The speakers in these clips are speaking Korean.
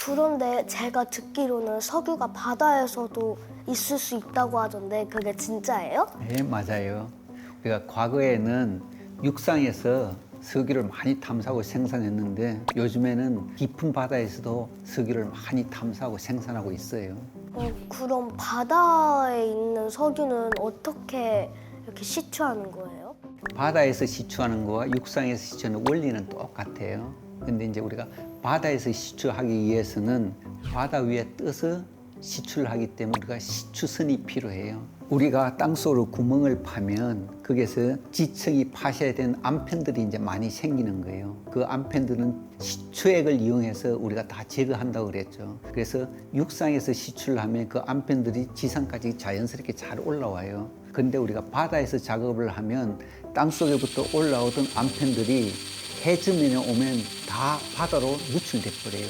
그런데 제가 듣기로는 석유가 바다에서도 있을 수 있다고 하던데 그게 진짜예요? 네, 맞아요. 우리가 과거에는 육상에서 석유를 많이 탐사하고 생산했는데 요즘에는 깊은 바다에서도 석유를 많이 탐사하고 생산하고 있어요. 그럼 바다에 있는 석유는 어떻게 이렇게 시추하는 거예요? 바다에서 시추하는 거와 육상에서 시추하는 원리는 똑같아요. 근데 이제 우리가 바다에서 시추하기 위해서는 바다 위에 떠서 시추를 하기 때문에 우리가 시추선이 필요해요. 우리가 땅속으로 구멍을 파면 거기에서 지층이 파셔야 되는 암펜들이 이제 많이 생기는 거예요. 그 암펜들은 시추액을 이용해서 우리가 다 제거한다고 그랬죠. 그래서 육상에서 시추를 하면 그 암펜들이 지상까지 자연스럽게 잘 올라와요. 근데 우리가 바다에서 작업을 하면 땅속에부터 올라오던 암펜들이 해저면에 오면 다 바다로 누출돼 버려요.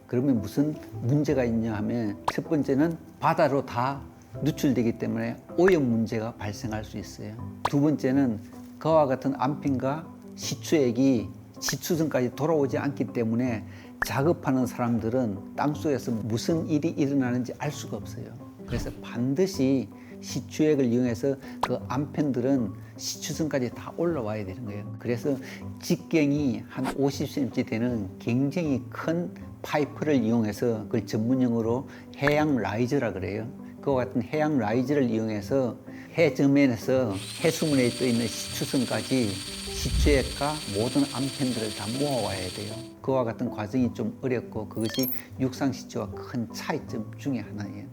그러면 무슨 문제가 있냐 하면 첫 번째는 바다로 다 누출되기 때문에 오염 문제가 발생할 수 있어요. 두 번째는 그와 같은 암펜과 시추액이 시추선까지 돌아오지 않기 때문에 작업하는 사람들은 땅속에서 무슨 일이 일어나는지 알 수가 없어요. 그래서 반드시 시추액을 이용해서 그 암펜들은 시추선까지 다 올라와야 되는 거예요. 그래서 직경이 한 50cm 되는 굉장히 큰 파이프를 이용해서 그걸 전문용어로 해양 라이저라 그래요. 그와 같은 해양 라이저를 이용해서 해저면에서 해수면에 떠 있는 시추선까지 시추액과 모든 암펜들을 다 모아와야 돼요. 그와 같은 과정이 좀 어렵고 그것이 육상 시추와 큰 차이점 중에 하나예요.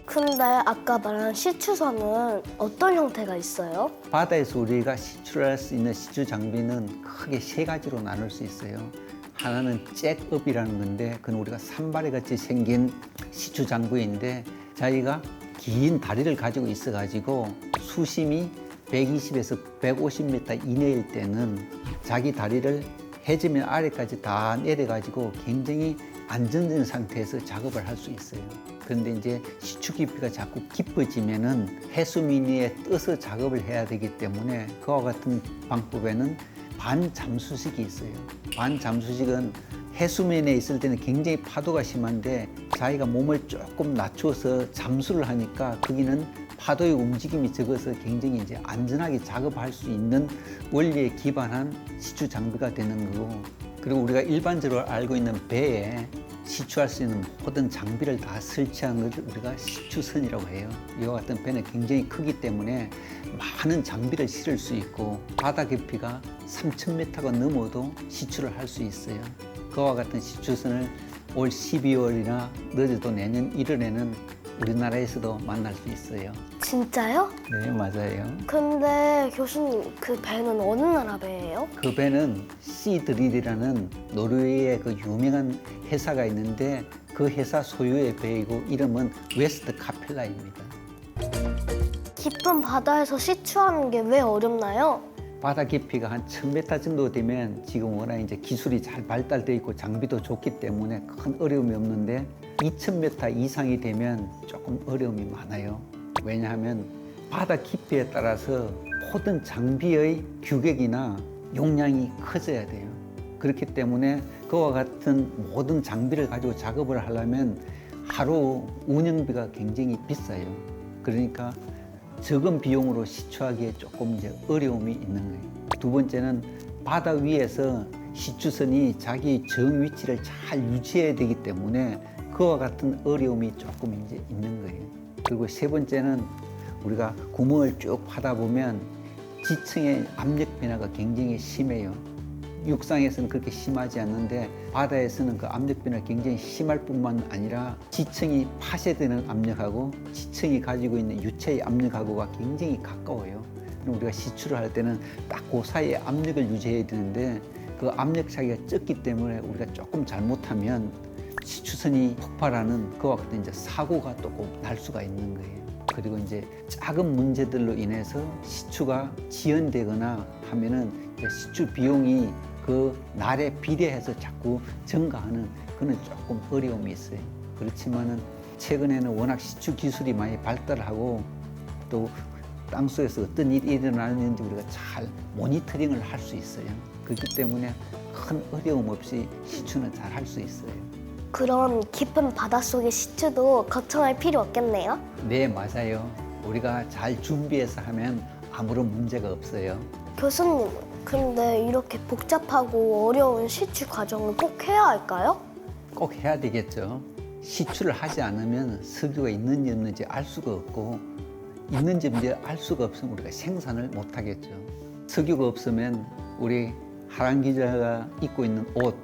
근데 아까 말한 시추선은 어떤 형태가 있어요? 바다에서 우리가 시추를 할 수 있는 시추 장비는 크게 세 가지로 나눌 수 있어요. 하나는 잭업이라는 건데 그건 우리가 산발에 같이 생긴 시추 장비인데 자기가 긴 다리를 가지고 있어가지고 수심이 120에서 150m 이내일 때는 자기 다리를 해저면 아래까지 다 내려가지고 굉장히 안정된 상태에서 작업을 할 수 있어요. 그런데 이제 시추 깊이가 자꾸 깊어지면은 해수면 위에 떠서 작업을 해야 되기 때문에 그와 같은 방법에는 반잠수식이 있어요. 반잠수식은 해수면에 있을 때는 굉장히 파도가 심한데 자기가 몸을 조금 낮춰서 잠수를 하니까 거기는 파도의 움직임이 적어서 굉장히 이제 안전하게 작업할 수 있는 원리에 기반한 시추 장비가 되는 거고, 그리고 우리가 일반적으로 알고 있는 배에 시추할 수 있는 모든 장비를 다 설치한 것을 우리가 시추선이라고 해요. 이와 같은 배는 굉장히 크기 때문에 많은 장비를 실을 수 있고 바다 깊이가 3,000m가 넘어도 시추를 할 수 있어요. 그와 같은 시추선을 올 12월이나 늦어도 내년 1월에는 우리나라에서도 만날 수 있어요. 진짜요? 네, 맞아요. 근데 교수님, 그 배는 어느 나라 배예요? 그 배는 시드릴이라는 노르웨이의 그 유명한 회사가 있는데 그 회사 소유의 배이고 이름은 웨스트 카펠라입니다. 깊은 바다에서 시추하는 게 왜 어렵나요? 바다 깊이가 한 1000m 정도 되면 지금 워낙 이제 기술이 잘 발달되어 있고 장비도 좋기 때문에 큰 어려움이 없는데 2000m 이상이 되면 조금 어려움이 많아요. 왜냐하면 바다 깊이에 따라서 모든 장비의 규격이나 용량이 커져야 돼요. 그렇기 때문에 그와 같은 모든 장비를 가지고 작업을 하려면 하루 운영비가 굉장히 비싸요. 그러니까 적은 비용으로 시추하기에 조금 이제 어려움이 있는 거예요. 두 번째는 바다 위에서 시추선이 자기 정 위치를 잘 유지해야 되기 때문에 그와 같은 어려움이 조금 이제 있는 거예요. 그리고 세 번째는 우리가 구멍을 쭉 파다 보면 지층의 압력 변화가 굉장히 심해요. 육상에서는 그렇게 심하지 않는데 바다에서는 그 압력 변화가 굉장히 심할 뿐만 아니라 지층이 파쇄되는 압력하고 지층이 가지고 있는 유체의 압력하고가 굉장히 가까워요. 우리가 시추를 할 때는 딱 그 사이에 압력을 유지해야 되는데 그 압력 차이가 적기 때문에 우리가 조금 잘못하면 시추선이 폭발하는 그와 같은 이제 사고가 또 꼭 날 수가 있는 거예요. 그리고 이제 작은 문제들로 인해서 시추가 지연되거나 하면은 시추 비용이 그 날에 비례해서 자꾸 증가하는 그런 조금 어려움이 있어요. 그렇지만은 최근에는 워낙 시추 기술이 많이 발달하고 또 땅속에서 어떤 일이 일어나는지 우리가 잘 모니터링을 할 수 있어요. 그렇기 때문에 큰 어려움 없이 시추는 잘 할 수 있어요. 그럼 깊은 바닷속의 시추도 걱정할 필요 없겠네요? 네, 맞아요. 우리가 잘 준비해서 하면 아무런 문제가 없어요. 교수님, 근데 이렇게 복잡하고 어려운 시추 과정을 꼭 해야 할까요? 꼭 해야 되겠죠. 시추를 하지 않으면 석유가 있는지 없는지 알 수가 없고, 있는지 없는지 알 수가 없으면 우리가 생산을 못 하겠죠. 석유가 없으면 우리 하란 기자가 입고 있는 옷,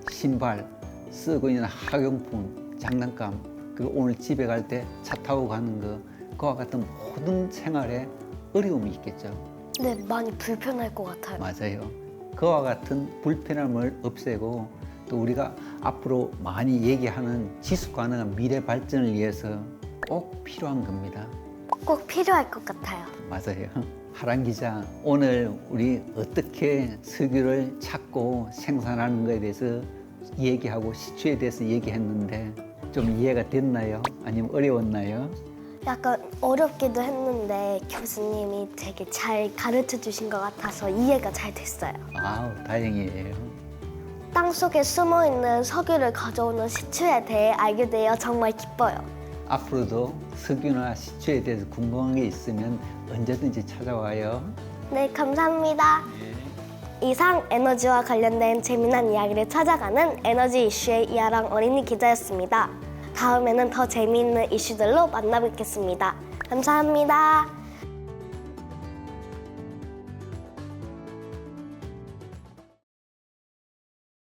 신발, 쓰고 있는 학용품, 장난감, 그리고 오늘 집에 갈 때 차 타고 가는 거, 그와 같은 모든 생활에 어려움이 있겠죠. 네, 많이 불편할 것 같아요. 맞아요. 그와 같은 불편함을 없애고 또 우리가 앞으로 많이 얘기하는 지속 가능한 미래 발전을 위해서 꼭 필요한 겁니다. 꼭 필요할 것 같아요. 맞아요. 하란 기자, 오늘 우리 어떻게 석유를 찾고 생산하는 것에 대해서 얘기하고 시추에 대해서 얘기했는데 좀 이해가 됐나요? 아니면 어려웠나요? 약간 어렵기도 했는데 교수님이 되게 잘 가르쳐 주신 것 같아서 이해가 잘 됐어요. 아우, 다행이에요. 땅속에 숨어 있는 석유를 가져오는 시추에 대해 알게 되어 정말 기뻐요. 앞으로도 석유나 시추에 대해서 궁금한 게 있으면 언제든지 찾아와요. 네, 감사합니다. 이상 에너지와 관련된 재미난 이야기를 찾아가는 에너지 이슈의 이하랑 어린이 기자였습니다. 다음에는 더 재미있는 이슈들로 만나뵙겠습니다. 감사합니다.